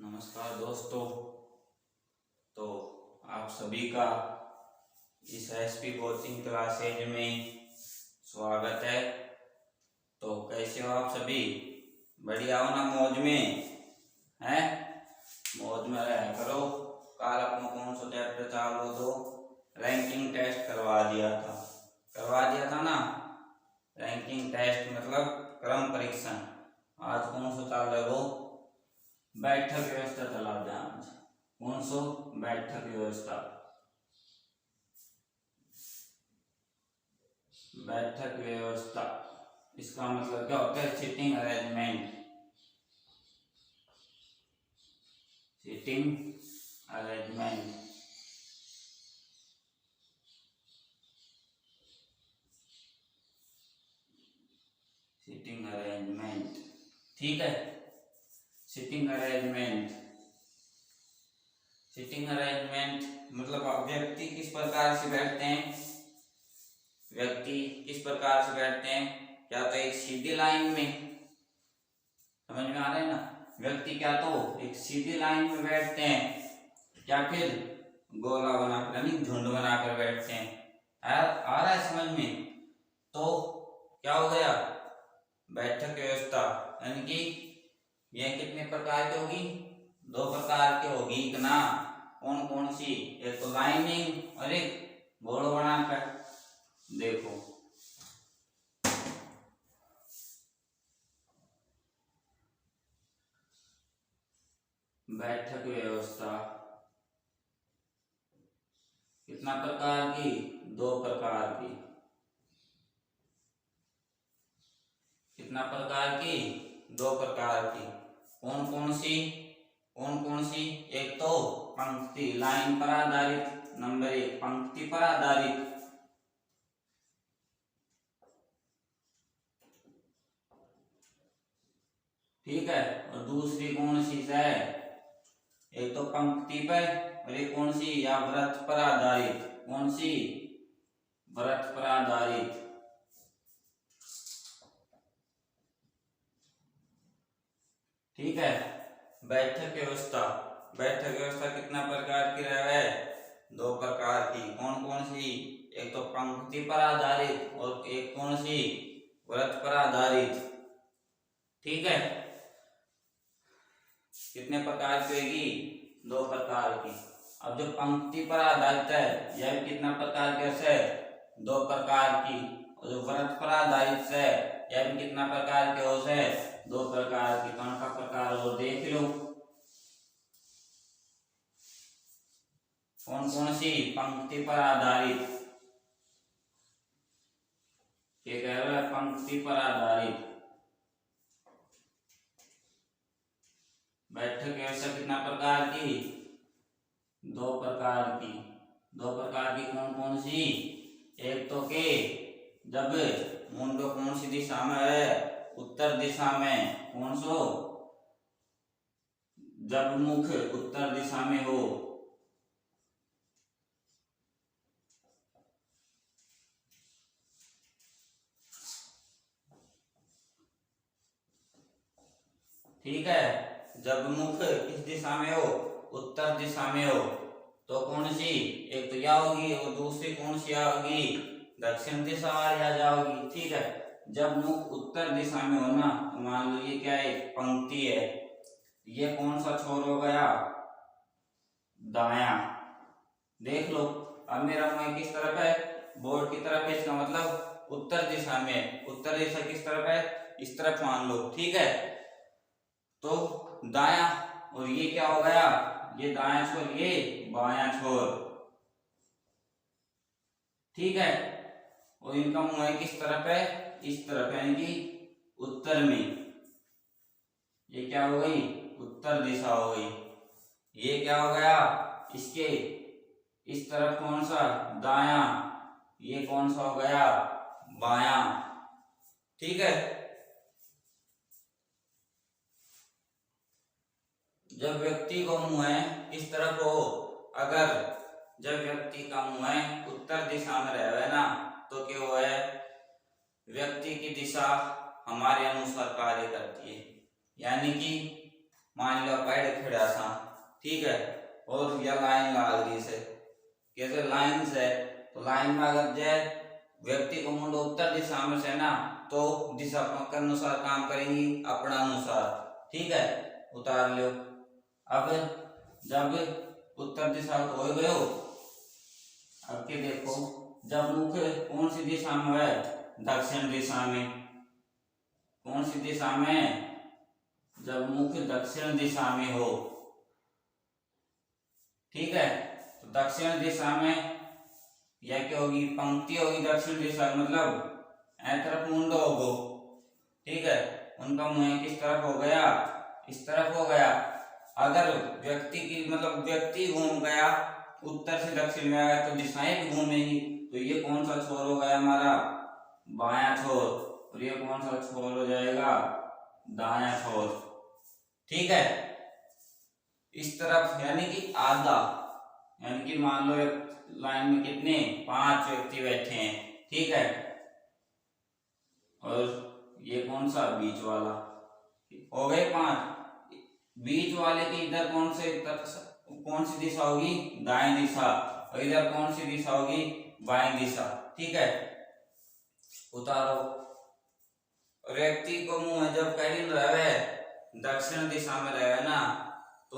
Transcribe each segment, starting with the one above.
नमस्कार दोस्तों। तो आप सभी का इस एसपी कोचिंग क्लासेज में स्वागत है। तो कैसे हो आप सभी? बढ़िया हो ना? मौज में हैं? मौज में रहा करो। कल अपना कौन सा चैप्टर चालू तो रैंकिंग टेस्ट करवा दिया था ना। रैंकिंग टेस्ट मतलब क्रम परीक्षण। आज कौन सा चाल रहा है वो? बैठक व्यवस्था चला ध्यान से। कौन सो? बैठक व्यवस्था। बैठक व्यवस्था इसका मतलब क्या होता है? Sitting arrangement. Sitting arrangement. Sitting arrangement, ठीक है। Sitting arrangement. सिटिंग अरेंजमेंट मतलब व्यक्ति किस प्रकार से बैठते हैं? व्यक्ति किस प्रकार से बैठते हैं? क्या तो एक सीधी लाइन में, समझ में आ रहा है ना? व्यक्ति क्या तो एक सीधी लाइन में बैठते हैं या फिर गोला बनाकर यानी झुंड बनाकर बैठते हैं। आ रहा है समझ में? तो क्या हो गया? बैठक व्यवस्था यानी कि यह कितने प्रकार की होगी? दो प्रकार की होगी ना। कौन कौन सी? एक तो लाइनिंग और एक गोल बनाकर। देखो बैठक व्यवस्था कितना प्रकार की? दो प्रकार की। कितना प्रकार की? दो प्रकार की। कौन कौन सी? कौन कौन सी? एक तो पंक्ति लाइन पर आधारित, नंबर एक पंक्ति पर आधारित। ठीक है। और दूसरी कौन सी है? एक तो पंक्ति पर और एक कौन सी? या व्रत पर आधारित। कौन सी? व्रत पर आधारित। ठीक है। बैठक व्यवस्था। बैठक व्यवस्था कितना प्रकार की है? दो प्रकार की। कौन कौन सी? एक तो पंक्ति पर आधारित और एक कौन सी? व्रत पर आधारित। ठीक है। कितने प्रकार की होगी? दो प्रकार की। अब जो पंक्ति पर आधारित है यह भी कितना प्रकार के है? दो प्रकार की। और जो व्रत पर आधारित है यह भी कितना प्रकार के हो है? दो प्रकार की। कौन का प्रकार और देख लो। कौन कौन सी? पंक्ति पर आधारित। ये कह रहा है पंक्ति पर आधारित। बैठक व्यवस्था कितना प्रकार की? दो प्रकार की। दो प्रकार की कौन कौन सी? एक तो के जब मुंडो कौन सी दिशा में है? उत्तर दिशा में। कौन सो? जब मुख उत्तर दिशा में हो। ठीक है। जब मुख किस दिशा में हो? उत्तर दिशा में हो। तो कौन सी? एक तो यह होगी और दूसरी कौन सी होगी? दक्षिण दिशा वाली आ जाओगी। ठीक है। जब मुख उत्तर दिशा में हो ना, तो मान लो ये क्या है? पंक्ति है। ये कौन सा छोर हो गया? दाया। देख लो। अब मेरा मुंह किस तरफ है? बोर्ड की तरफ है। इसका मतलब उत्तर दिशा में। उत्तर दिशा किस तरफ है? इस तरफ मान लो। ठीक है। तो दाया। और ये क्या हो गया? ये दाया छोर, ये बाया छोर। ठीक है। और इनका मुंह किस तरफ है? इस तरफ यानी कि उत्तर में। ये क्या हो गई? उत्तर दिशा हो गई। ये क्या हो गया? इसके इस तरफ कौन सा? दाया। ये कौन सा हो गया? बाया। ठीक है। जब व्यक्ति का मुंह इस तरफ हो, अगर जब व्यक्ति का मुंह उत्तर दिशा में रहे ना, तो क्या हो है? व्यक्ति की दिशा हमारे अनुसार कार्य करती है। यानी कि मान लो पेड़ खड़ा सा, ठीक है, और यह लाइन लाग रही से, कैसे लाइन से, तो लाइन में अगर जय व्यक्ति को मुंडो उत्तर दिशा में से ना, तो दिशा के अनुसार काम करेंगी अपना अनुसार, ठीक है, उतार लो। अब जब उत्तर दिशा तो हो गयो, अब के देखो जब मुख कौन सी दिशा में है, दक्षिण दिशा में, कौन सी दिशा में, जब मुख दक्षिण दिशा में हो, ठीक है, तो दक्षिण दिशा में यह क्या होगी, पंक्ति होगी दक्षिण दिशा, मतलब ऐ तरफ मुंडो होगो, ठीक है, उनका मुंह किस तरफ हो गया, इस तरफ हो गया। अगर व्यक्ति की मतलब व्यक्ति घूम गया उत्तर से दक्षिण में आया तो दिशाएं भी घूमेंगी, तो ये कौन सा छोर हो गया हमारा, बायां छोर, और ये कौन सा छोर हो जाएगा, दायां छोर, ठीक है। इस तरफ यानी कि आधा, यानी कि मान लो एक लाइन में कितने 5 व्यक्ति बैठे हैं, ठीक है, और ये कौन सा बीच वाला, हो गए 5, बीच वाले की इधर कौन सी दिशा होगी, दाएं दिशा, और इधर कौन सी दिशा होगी, बाएं दिशा, ठीक है, उतारो। व्यक्ति को मुंह जब कहीं रहे दक्षिण दिशा में रहे ना, तो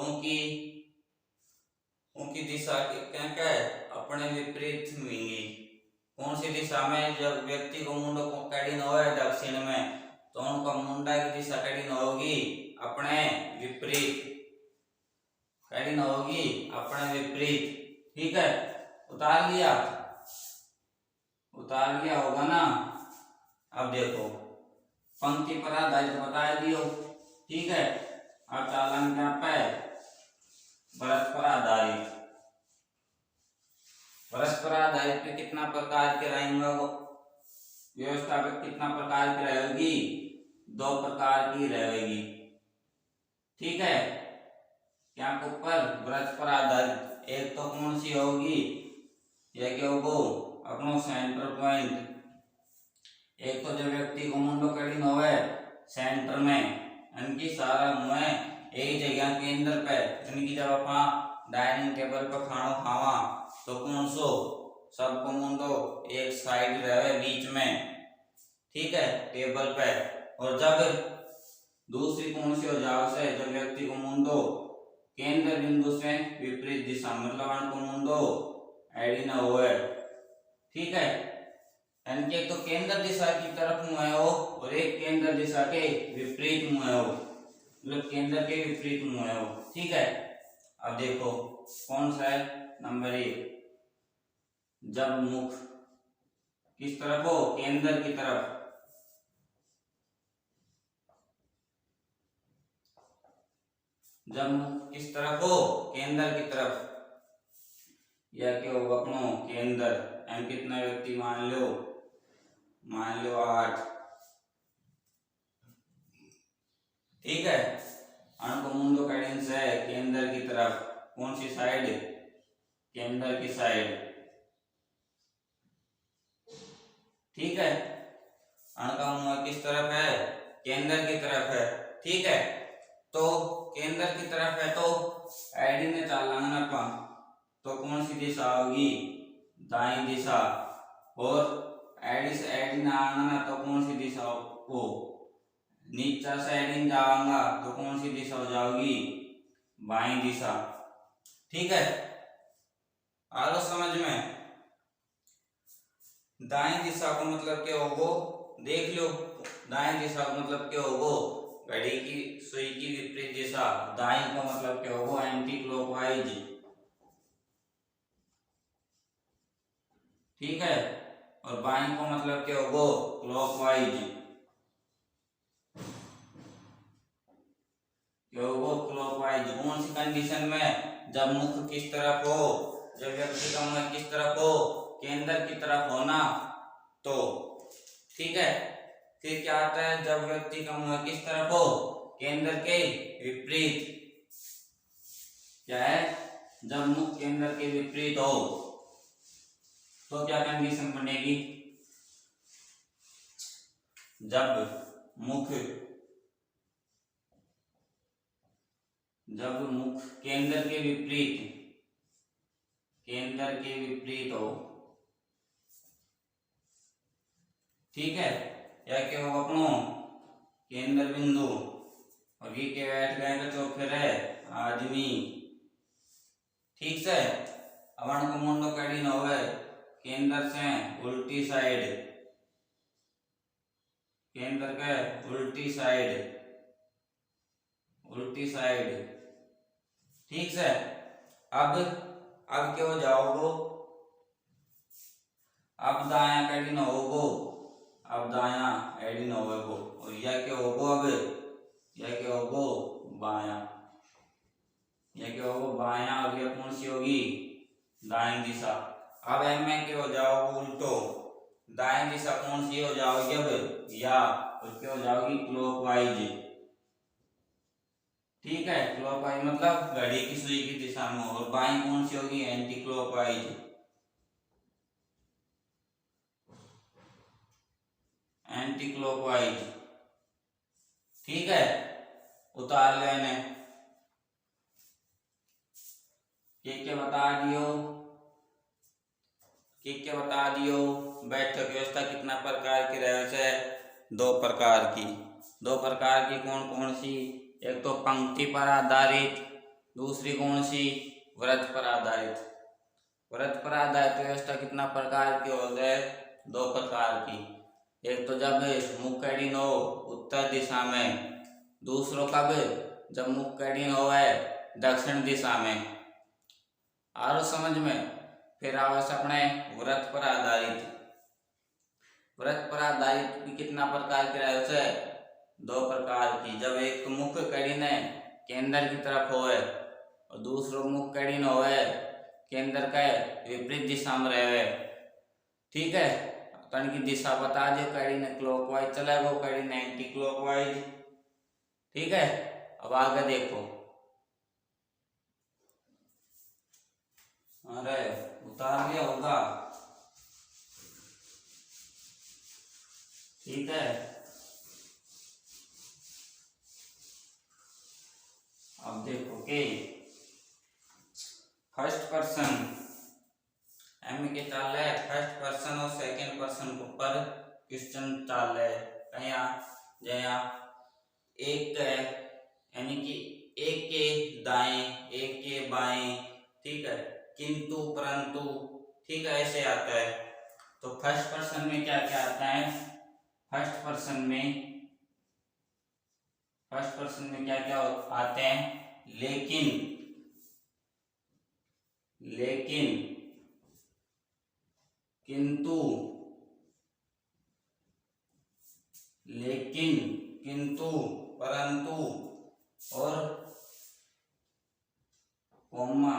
उनकी दिशा क्या क्या है, अपने विपरीत हुई। कौन सी दिशा में, जब व्यक्ति को मुंडो को कड़ी न हो दक्षिण में, तो उनका मुंडा की दिशा कड़ी न होगी, अपने विपरीत, कड़ी न होगी अपने विपरीत, ठीक है, उतार लिया, उतार लिया होगा ना। अब देखो पंक्ति पर आधारित बता दियो, ठीक है, अब चालन क्या पे परस्पर आधारित, परस्पर आधारित पे कितना प्रकार के रहेंगे, व्यवस्था पे कितना प्रकार की रहेगी, 2 प्रकार की रहेगी, ठीक है, क्या ऊपर परस्पर आधारित, एक तो कौन सी होगी, यह क्या होगो अपनो सेंटर पॉइंट, एक तो जब व्यक्ति को मुंडो कड़ी न होवे सेंटर में, इनकी सारा मुंह एक जगह केंद्र पे, इनकी जब आप डाइनिंग टेबल पर खाना खावा तो कौन सो सबको मुंडो एक साइड रहे बीच में, ठीक है, टेबल पे, और जब दूसरी कौन सी हो जाओ से, जब व्यक्ति को मुंडो केंद्र बिंदु से विपरीत दिशा, मतलब उनको मुंडो एडी न होए, ठीक है, यानी कि एक तो केंद्र दिशा की तरफ मुंह हो और एक केंद्र दिशा के विपरीत मुंह हो, मतलब केंद्र के विपरीत मुंह हो, ठीक है। अब देखो कौन सा है, नंबर 1, जब मुख किस तरफ हो, केंद्र की तरफ, जब मुख किस तरफ हो, केंद्र की तरफ, या क्या होगा अपनो केंद्र, एम कितना व्यक्ति मान लो 8, ठीक है, अनको मुंडो कैडेंस है केंद्र की तरफ, कौन सी साइड, केंद्र की साइड, ठीक है, अणका मुंह किस तरफ है, केंद्र की तरफ है, ठीक है, तो केंद्र की तरफ है तो आईडी ने चाल लाना अपन, तो कौन सी दिशा होगी, दाईं दिशा, और आईडी से आईडी ना आना तो कौन सी दिशा हो, नीचा से आईडी जाऊंगा तो कौन सी दिशा हो जाएगी, बाईं दिशा, ठीक है, आ लो समझ में। दाएं दिशा को मतलब क्या होगो, देख लो, दाएं दिशा को मतलब क्या होगो, घड़ी की सुई की विपरीत दिशा, दाएं का मतलब क्या होगो, एंटी क्लॉकवाइज, ठीक है, और बाएं का मतलब क्या होगो, क्लॉकवाइज, क्या होगो, क्लॉकवाइज। कौन सी कंडीशन में, जब मुख किस तरफ हो, जब व्यक्ति का मुंह किस तरफ हो, केंद्र की तरफ होना, तो ठीक है, फिर क्या आता है, जब व्यक्ति का मुंह किस तरफ हो, केंद्र के विपरीत, क्या है, जब मुख केंद्र के विपरीत हो तो क्या कंडीशन बनेगी, जब मुख जब मुख केंद्र के विपरीत हो, ठीक है, या क्या होगा अपनो केंद्र बिंदु और ये के बैठ गए तो चौथे रहे आदमी, ठीक से। अवन को मुंडो कड़ी न होवे केंद्र से उल्टी साइड, केंद्र के उल्टी साइड, ठीक से। अब क्या हो जाओगो, अब दाया कड़ी न होगो, अब दाया एडी न होगो, और यह क्या होगो, अब यह क्या होगो बाया, यह क्या होगो बाया, और यह कौन सी होगी दाएं दिशा। अब में क्या हो जाओगे उल्टो, दाएं दिशा कौन सी हो जाओगी अब या, और क्या हो जाओगी क्लॉकवाइज, ठीक है। क्लॉकवाइज मतलब घड़ी की सुई की दिशा में, और बाएं कौन सी होगी एंटी क्लॉकवाइज, एंटी क्लॉकवाइज, ठीक है। उतार लेने क्या बता दियो, बैठक व्यवस्था कितना प्रकार की रहे से, दो प्रकार की कौन कौन सी, एक तो पंक्ति पर आधारित, दूसरी कौन सी व्रत पर आधारित। व्रत पर आधारित व्यवस्था कितना प्रकार की हो गए, दो प्रकार की, एक तो जब मुख कड़ी हो उत्तर दिशा में, दूसरों कब जब मुख कड़ी हो है दक्षिण दिशा में। आरो समझ में। फिर आवश्य अपने व्रत पर आधारित भी कितना प्रकार के रहे से, दो प्रकार की, जब एक मुख कड़ी ने केंद्र की तरफ होए और दूसरो मुख कड़ी न होए केंद्र के विपरीत दिशा में रहे, ठीक है। कण की दिशा बता दो, कड़ी ने क्लॉकवाइज चलेगा, कड़ी ने एंटी क्लॉकवाइज, ठीक है। अब आगे देखो, अरे उतार लिया होगा, ठीक है। अब देखो के फर्स्ट पर्सन एम के चाल है, फर्स्ट पर्सन और सेकंड पर्सन के ऊपर क्वेश्चन चाल है। कया जया एक है, यानी कि एक के दाएं एक के बाएं, ठीक है, किंतु परंतु, ठीक है, ऐसे आता है। तो फर्स्ट पर्सन में क्या क्या आता है, फर्स्ट पर्सन में क्या क्या आते हैं, लेकिन किंतु परंतु और कोमा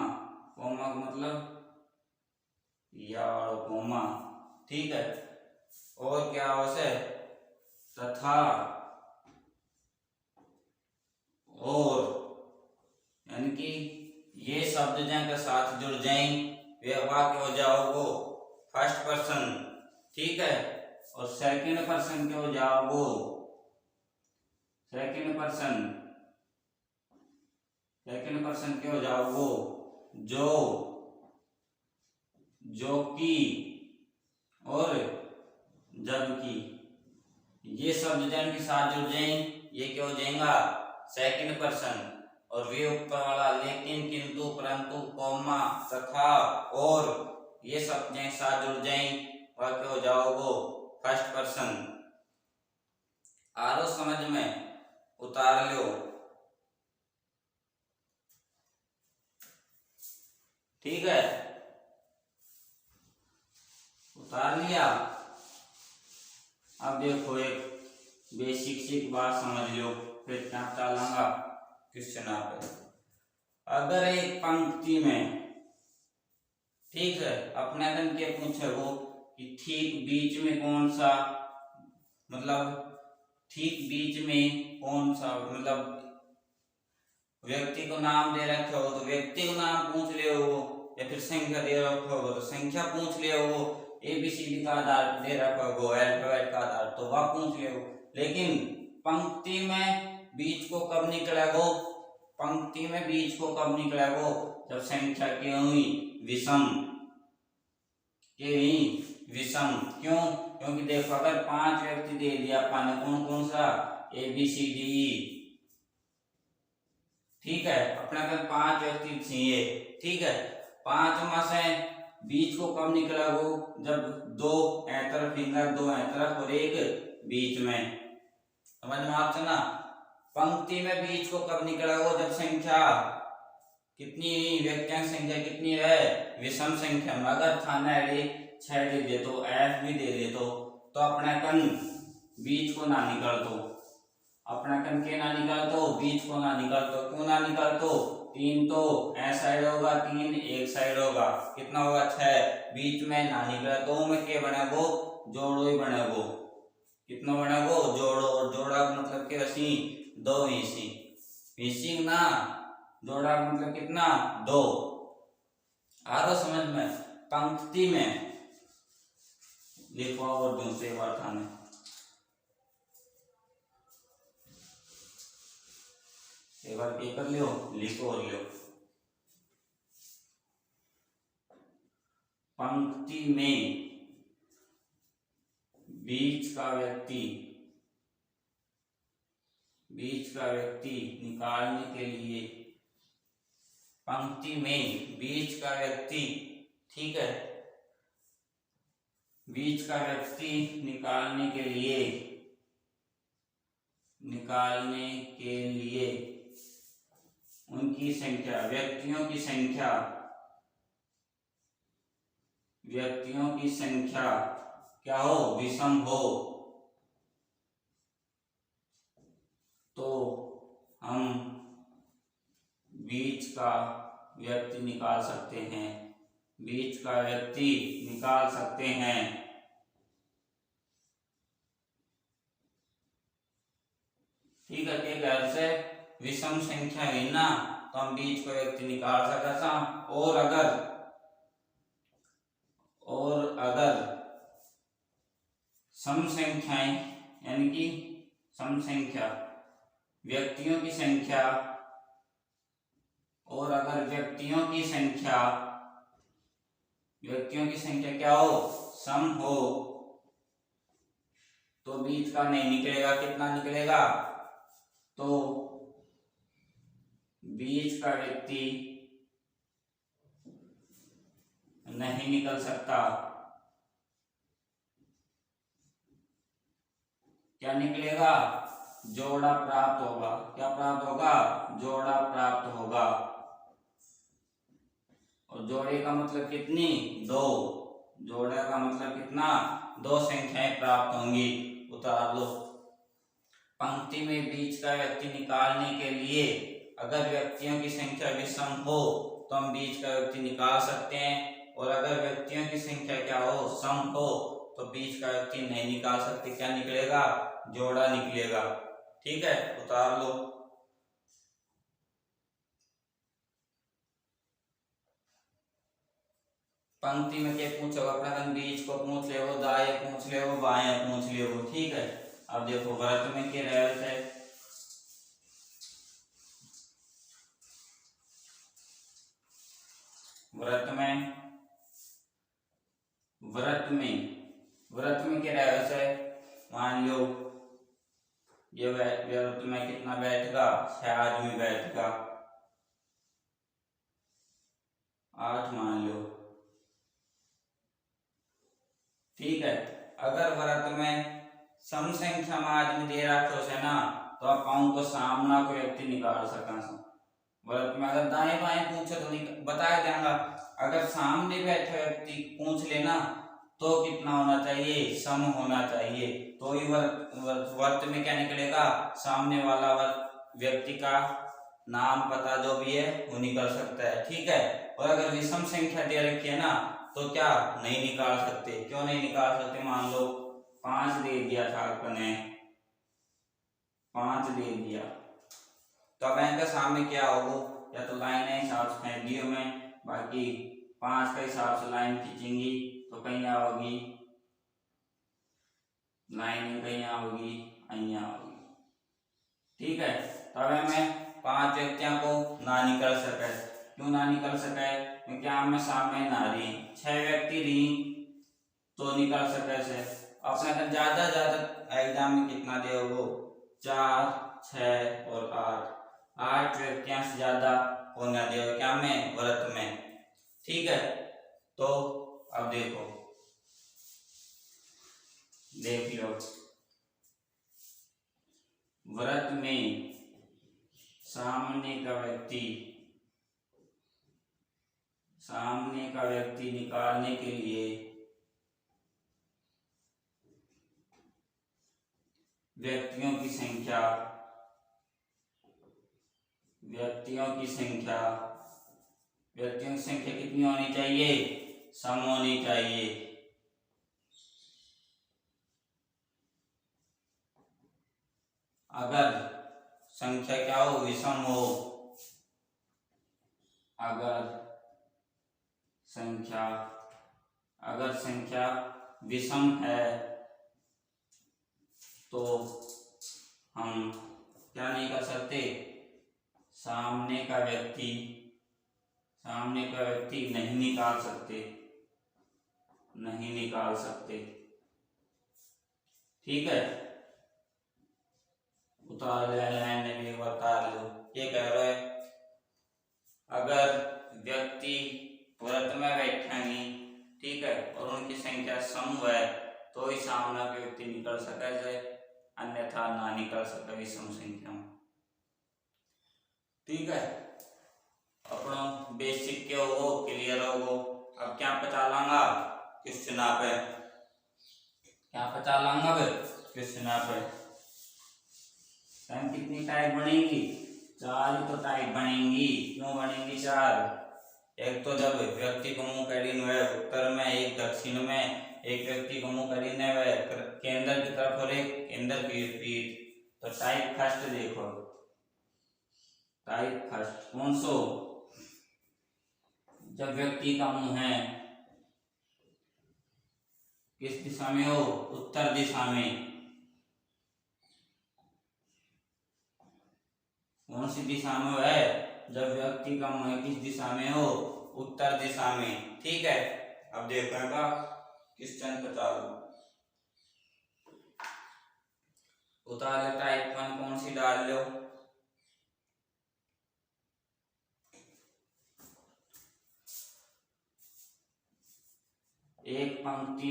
का मतलब या कोमा, ठीक है। और क्या आवश्यक, तथा और, यानी कि ये शब्द के साथ जुड़ जाए वे वाक्य हो जाओगो फर्स्ट पर्सन, ठीक है। और सेकंड पर्सन के हो जाओगो सेकंड पर्सन के हो जाओगो जो कि और जबकि, ये शब्द जन के साथ जुड़ जाए ये क्या हो जाएगा सेकंड पर्सन। और वे ऊपर वाला लेकिन किंतु परंतु कोमा तथा और ये शब्द जन के साथ जुड़ जाए वह क्या हो जाओगो फर्स्ट पर्सन। आरो समझ में, उतार लो, ठीक है, उतार लिया। अब देखो एक बेसिक सी बात समझ लो, फिर क्या चलाऊंगा क्वेश्चन आप। अगर एक पंक्ति में, ठीक है, अपने दिन के पूछे वो कि ठीक बीच में कौन सा, मतलब ठीक बीच में कौन सा, मतलब व्यक्ति को नाम दे रखे हो तो व्यक्ति को नाम पूछ ले हो, या फिर संख्या दे रखा हो तो संख्या पूछ ले हो, ABCD का आधार दे रखा हो अल्फाबेट का आधार तो वह पूछ ले हो। लेकिन पंक्ति में बीच को कब निकलेगो, पंक्ति में बीच को कब निकला वो, जब संख्या की हुई विषम, के हुई विषम। क्यों? क्योंकि देखो अगर 5 व्यक्ति दे दिया पाने, कौन कौन सा, ABCDE, ठीक है, अपने अगर 5 व्यक्ति चाहिए, ठीक है, 5 में से बीच को कब निकला वो, जब 2 ऐ तरफ फिंगर, 2 ऐ तरफ और 1 बीच में, समझ में आपसे ना। पंक्ति में बीच को कब निकला वो, जब संख्या कितनी, व्यक्तियों संख्या कितनी है, विषम संख्या में। अगर खाना है 6 दे दे तो, F भी दे दे तो अपने कन बीच को ना निकाल दो, अपना कन के ना निकाल दो, बीच को ना निकाल दो। क्यों ना निकाल दो, 3 तो ऐ साइड होगा, 3 एक साइड होगा, कितना होगा 6, बीच में ना निकला, 2 में के बने वो, जोड़ो ही बने वो, कितना बने वो, जोड़ो। और जोड़ा मतलब के असी 2 इसी इसी ना, जोड़ा मतलब कितना 2। आ रहा समझ में। पंक्ति में लिखो और दूसरे बार थाने, एक बार पेपर लियो, लिखो और लियो। पंक्ति में बीच का व्यक्ति निकालने के लिए, पंक्ति में बीच का व्यक्ति, ठीक है, बीच का व्यक्ति निकालने के लिए उनकी संख्या, व्यक्तियों की संख्या क्या हो, विषम हो, तो हम बीच का व्यक्ति निकाल सकते हैं, बीच का व्यक्ति निकाल सकते हैं। ठीक है, के घर से विषम संख्या है ना, तो हम बीच का व्यक्ति निकाल सकता। और अगर सम संख्याएं, यानी कि सम संख्या व्यक्तियों की संख्या, और अगर व्यक्तियों की संख्या क्या हो, सम हो, तो बीच का नहीं निकलेगा। कितना निकलेगा, तो बीच का व्यक्ति नहीं निकल सकता। क्या निकलेगा, जोड़ा प्राप्त होगा। क्या प्राप्त होगा, जोड़ा प्राप्त होगा। और जोड़े का मतलब कितनी, 2, जोड़े का मतलब कितना, 2 संख्याएं प्राप्त होंगी। उतार लो। पंक्ति में बीच का व्यक्ति निकालने के लिए अगर व्यक्तियों की संख्या विषम हो तो हम बीच का व्यक्ति निकाल सकते हैं, और अगर व्यक्तियों की संख्या क्या हो, सम हो, तो बीच का व्यक्ति नहीं निकाल सकते। क्या निकलेगा, जोड़ा निकलेगा। ठीक है, उतार लो। पंक्ति में क्या पूछो, अपना बीच को पूछ ले, वो दाएं पूछ ले, वो बाएं पूछ ले वो। ठीक है, अब देखो व्रत में क्या रहता है, व्रत में क्या रहता है, मान लो ये व्रत में कितना बैठेगा, 6 आदमी बैठेगा, 8 मान लो। ठीक है, अगर व्रत में सम संख्या में आदमी दे रखो से ना, तो आप को सामना को व्यक्ति निकाल सका। व्रत में अगर दाएं बाएं पूछे तो बताया जाएगा। अगर सामने बैठे व्यक्ति पूछ लेना तो कितना होना चाहिए, सम होना चाहिए। तो ही व्रत में क्या निकलेगा, सामने वाला व्यक्ति का नाम पता जो भी है वो निकल सकता है। ठीक है, और अगर विषम संख्या दे रखी है ना, तो क्या नहीं निकाल सकते। क्यों नहीं निकाल सकते, मान लो 5 दे दिया था आपने, 5 दे दिया, तो अब इनके सामने क्या होगा, या तो लाइन है हिसाब से फेंक दियो में, बाकी 5 के हिसाब से लाइन खींचेंगी तो कहीं आओगी लाइन, कहीं आओगी, यहाँ होगी। ठीक है, तो अब हमें 5 व्यक्तियों को ना निकल सके। क्यों ना निकल सके? क्योंकि आमने सामने ना रही। 6 व्यक्ति रही तो निकल सके से। अपने का ज्यादा एग्जाम में कितना दे वो 4, 6 और 8 व्यक्तियों से ज्यादा को न दे क्या में व्रत में। ठीक है, तो अब देखो, देख लो, व्रत में सामने का व्यक्ति निकालने के लिए व्यक्तियों की संख्या कितनी होनी चाहिए? सम होनी चाहिए। अगर संख्या क्या हो? विषम हो। अगर संख्या विषम है तो हम क्या नहीं कर सकते? सामने का व्यक्ति नहीं निकाल सकते। ठीक है, उतार ले, भी उतार लो। ये कह रहा है अगर व्यक्ति व्रत में बैठेंगे, ठीक है, और उनकी संख्या सम है तो ही सामने के व्यक्ति निकल सके, अन्यथा ना निकल सके विषम संख्या में। ठीक है, अपना बेसिक के हो क्लियर हो। अब क्या पता लांगा क्वेश्चन पे, टाइम कितनी टाइप बनेगी? 4 ही तो टाइप बनेंगी। क्यों बनेंगी 4? एक तो जब व्यक्ति को मुंह करीन हुए उत्तर में, एक दक्षिण में, एक व्यक्ति को मुंह करीने हुए केंद्र की तरफ और एक केंद्र की विपरीत। तो टाइप फर्स्ट देखो, टाइप फर्स्ट कौन सो? जब व्यक्ति का मुंह है किस दिशा में हो? उत्तर दिशा में। कौन सी दिशा में है? जब व्यक्ति का मुंह किस दिशा में हो? उत्तर दिशा में। ठीक है, अब देखो क्वेश्चन को चालू उतार टाइप 1 कौन सी डाल लो? एक पंक्ति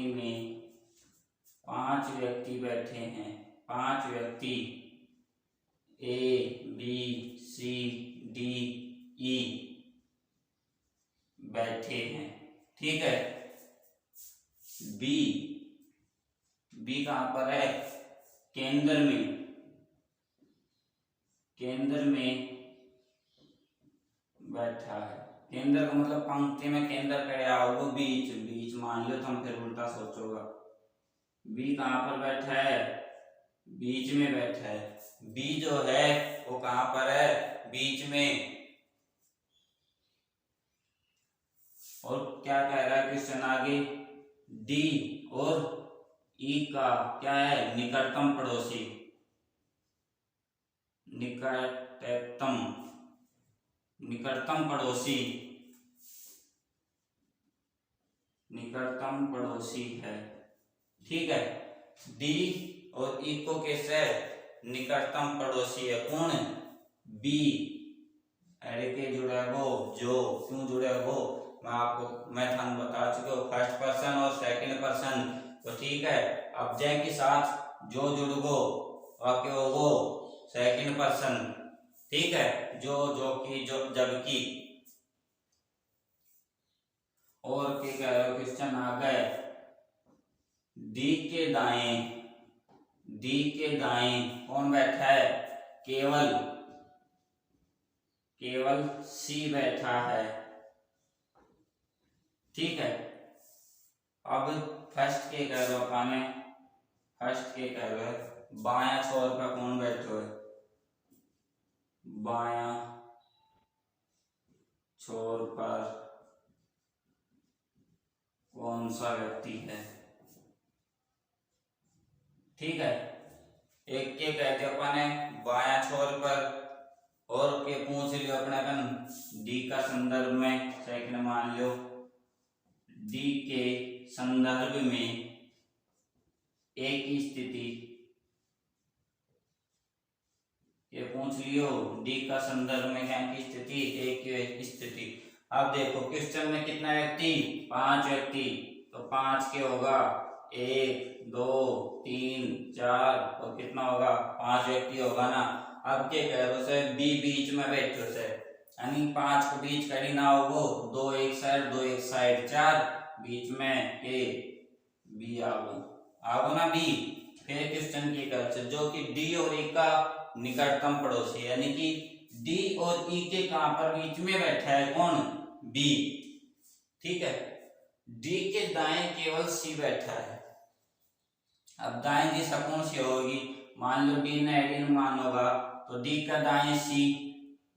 में 5 व्यक्ति बैठे हैं। 5 व्यक्ति A, B, C, D, E बैठे हैं। ठीक है, B कहां पर है? केंद्र में बैठा है। केंद्र का मतलब पंक्ति में केंद्र खड़ा होगा, बीच मान लो तुम, फिर उल्टा सोचोगा। बी कहां पर बैठा है? बीच में बैठा है। बी जो है वो कहां पर है? बीच में। और क्या कह रहा है क्वेश्चन आगे? डी और ई का क्या है? निकटतम पड़ोसी। निकटतम पड़ोसी है। ठीक है, डी और ई को कैसे निकटतम पड़ोसी है? कौन? बी एड के जुड़ा वो जो। क्यों जुड़ा वो मैं थान बता चुका हूँ, फर्स्ट पर्सन और सेकंड पर्सन। तो ठीक है, अब जय के साथ जो जुड़ गो वाक्य वो सेकंड पर्सन। ठीक है, जो की जो जबकि। और क्या कह रहे हो क्वेश्चन आ गए? डी के दाएं कौन बैठा है? केवल सी बैठा है। ठीक है, अब फर्स्ट के कह रहे हो फर्स्ट के कह रहे हो बायां छोर पर कौन बैठो है? बायां छोर पर कौन सा व्यक्ति है? ठीक है, एक के कह दिया अपने बाया छोर पर, और के पूछ लियो अपने अपन डी का संदर्भ में। सेकंड मान लो डी के संदर्भ में ए की स्थिति, ये पूछ लियो डी का संदर्भ में क्या की स्थिति, ए की स्थिति। अब देखो क्वेश्चन में कितना व्यक्ति, 5 व्यक्ति, तो 5 के होगा 1 2 3 4 और कितना होगा 5 व्यक्ति होगा ना। अब के कह रहे से बी बीच में बैठो से, यानी 5 को बीच करी ना होगो, 2 एक साइड 2 एक साइड 4 बीच में ए बी आगो ना बी। फिर क्वेश्चन की कर से जो कि डी और ए का निकटतम पड़ोसी, यानी कि डी और ई के कहां पर बीच में बैठा है, कौन, बी। ठीक है, डी के दाएं केवल सी बैठा है। अब दाएं दिशा कौन सी होगी, मान लो डी ने एडीन मान होगा, तो डी का दाएं सी,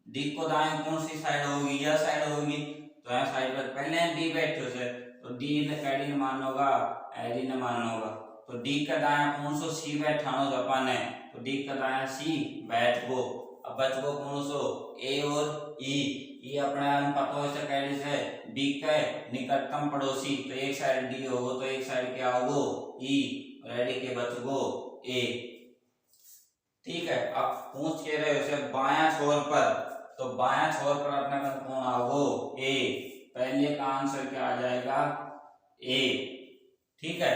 डी को दाएं कौन सी साइड होगी, यह साइड होगी, तो यह साइड पर पहले डी बैठो से, तो डी ने एडीन मान होगा, एडीन मान होगा, तो डी का दाया कौन सो सी बैठानो जापान है, तो डी का दाया सी बैठ गो। अब बच गो कौन सो ए और ई अपने पता हो सके से डी का निकटतम पड़ोसी, तो एक साइड डी होगो तो एक साइड क्या होगो ई, रेडी के बच गो ए। ठीक है, अब पूछ के रहे उसे बाया छोर पर, तो बाया छोर पर अपने पास कौन आओ ए, पहले का आंसर क्या आ जाएगा ए। ठीक है,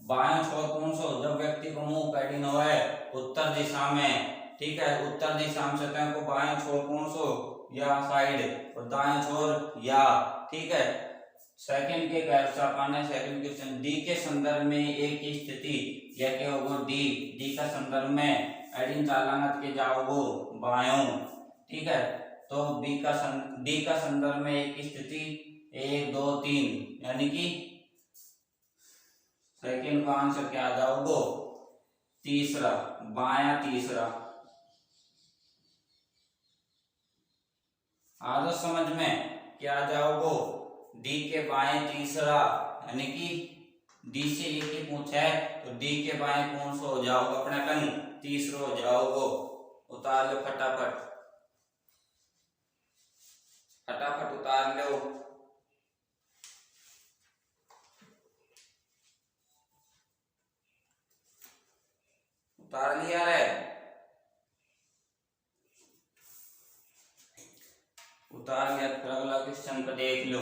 बाया छोर कौन सो, जब व्यक्ति को मुंह कैडिन हो है उत्तर दिशा में, ठीक है, उत्तर दिशा में सतह को बाया छोर कौन सो, या साइड, और दाया छोर या। ठीक है, सेकंड के सेकंड क्वेश्चन डी के संदर्भ में ए की स्थिति, या क्या होगा डी का संदर्भ में एडिन चालांगत के जाओगो बायों। ठीक है, तो डी का संदर्भ में ए की स्थिति 1 2 3, यानी कि सेकंड का आंसर क्या आ जाओगो तीसरा, बाया तीसरा। आ समझ में क्या आ जाओगो, डी के बाएं तीसरा, यानी कि डी से ए की पूछा है, तो डी के बाएं कौन सा हो जाओगे अपने कन तीसरा हो जाओगो। उतार लो फटाफट, फटाफट उतार लो। उतार लिया रे, उतार लिया, फिर अगला क्वेश्चन पे देख लो,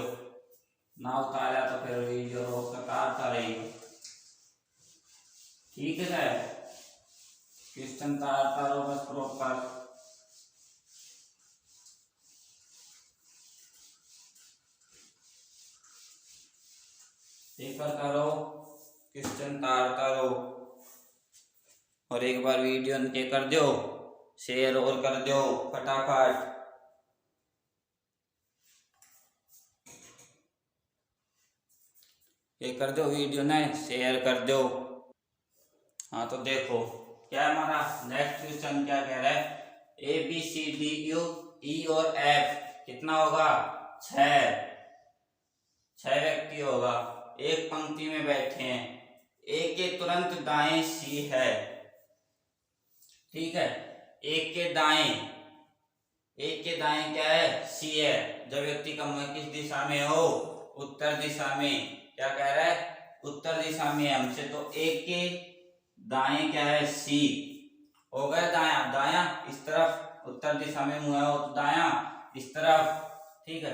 ना उतारा तो फिर वीडियो रोक काटता रहेगा। ठीक है, क्वेश्चन तारता रहो बस प्रॉपर। पेपर करो, क्वेश्चन तारता रहो, और एक बार वीडियो के कर दो शेयर और कर दो फटाफट। ये कर दो वीडियो ने शेयर कर दो। हाँ तो देखो क्या हमारा नेक्स्ट क्वेश्चन क्या कह रहा है, A B C D U E और एफ कितना होगा 6 व्यक्ति होगा, एक पंक्ति में बैठे हैं, ए के तुरंत दाएं सी है। ठीक है, एक के दाएं क्या है सी है। जब व्यक्ति का मुंह किस दिशा में हो, उत्तर दिशा में, क्या कह रहा है उत्तर दिशा में हमसे, तो एक के दाएं क्या है सी हो गया, दाया दाया इस तरफ, उत्तर दिशा में मुंह हो तो दाया इस तरफ। ठीक है,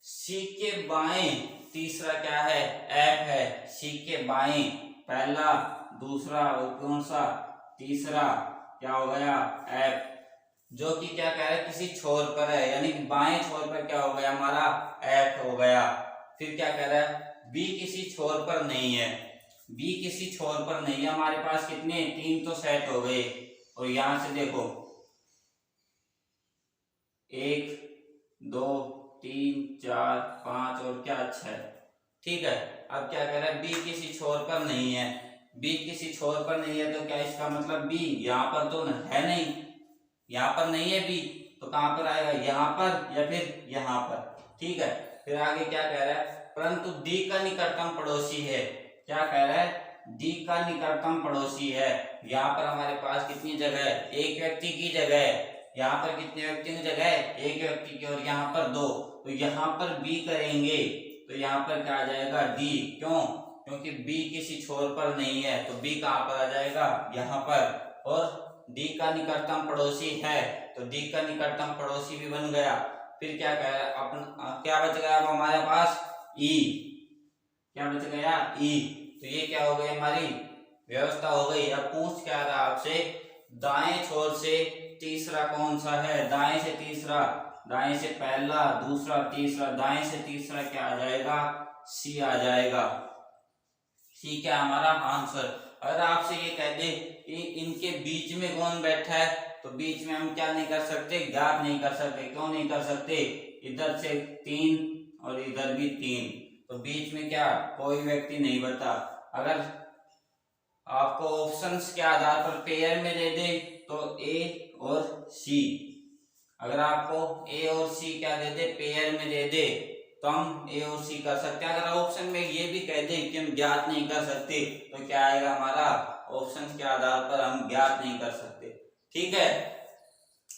सी के बाएं तीसरा क्या है एफ है, सी के बाएं पहला दूसरा और कौन सा तीसरा क्या हो गया एफ, जो कि क्या कह रहा है किसी छोर पर है, यानी कि बाएं छोर पर क्या हो गया हमारा एफ हो गया। फिर क्या कह रहा है बी किसी छोर पर नहीं है, बी किसी छोर पर नहीं है, हमारे पास कितने 3 तो सेट हो गए, और यहां से देखो 1 2 3 4 5 और क्या 6। ठीक है, अब क्या कह रहा है बी किसी छोर पर नहीं है, बी किसी छोर पर नहीं है, तो क्या इसका मतलब बी यहाँ पर तो है नहीं, यहाँ पर नहीं है बी, तो कहां पर आएगा यहाँ पर या फिर यहाँ पर। ठीक है, फिर आगे क्या कह रहा है, परंतु डी का निकटतम पड़ोसी है, क्या कह रहा है डी का निकटतम पड़ोसी है। यहाँ पर हमारे पास कितनी जगह है, एक व्यक्ति की जगह है। यहाँ पर कितने व्यक्तियों की जगह है, एक व्यक्ति की, और यहाँ पर दो। तो यहाँ पर बी करेंगे तो यहाँ पर क्या आ जाएगा, डी। क्यों, क्योंकि बी किसी छोर पर नहीं है, तो बी कहाँ पर आ जाएगा, यहाँ पर। और डी का निकटतम पड़ोसी है, तो डी का निकटतम पड़ोसी भी बन गया। फिर क्या कह अपन, क्या बच गया अब हमारे पास, ई। क्या बच गया, ई। तो ये क्या हो गई, हमारी व्यवस्था हो गई। अब पूछ क्या रहा आपसे, दाएं छोर से तीसरा कौन सा है, दाएं से तीसरा, दाएं से पहला, दूसरा, तीसरा, दाएं से तीसरा क्या आ जाएगा, सी आ जाएगा। सी क्या हमारा आंसर। अगर आपसे ये कह दे कि इनके बीच में कौन बैठा है, तो बीच में हम क्या नहीं कर सकते, ज्ञात नहीं कर सकते। क्यों नहीं कर सकते, इधर से 3 और इधर भी 3, तो बीच में क्या कोई व्यक्ति नहीं बता। अगर आपको ऑप्शंस के आधार पर पेयर में दे दे तो ए और सी, अगर आपको ए और सी क्या दे दे, पेयर में दे दे, तो हम ए और सी कर सकते हैं। अगर ऑप्शन में ये भी कह दे कि हम ज्ञात नहीं कर सकते, तो क्या आएगा हमारा, ऑप्शन के आधार पर हम ज्ञात नहीं कर सकते। ठीक है,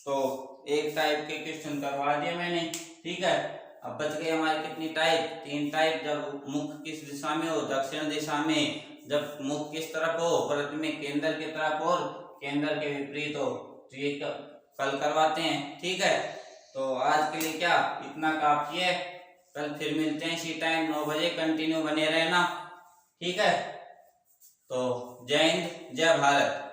तो एक टाइप के क्वेश्चन करवा दिए मैंने। ठीक है, अब बच गए हमारे कितनी टाइप, 3 टाइप। जब मुख किस दिशा में हो, दक्षिण दिशा में। जब मुख किस तरफ हो, प्रतिबिंब केंद्र की तरफ और केंद्र के विपरीत हो। तो ये कल करवाते हैं। ठीक है, तो आज के लिए क्या इतना काफी है। कल फिर मिलते हैं इसी टाइम 9 बजे, कंटिन्यू बने रहना। ठीक है, तो जय हिंद, जय भारत।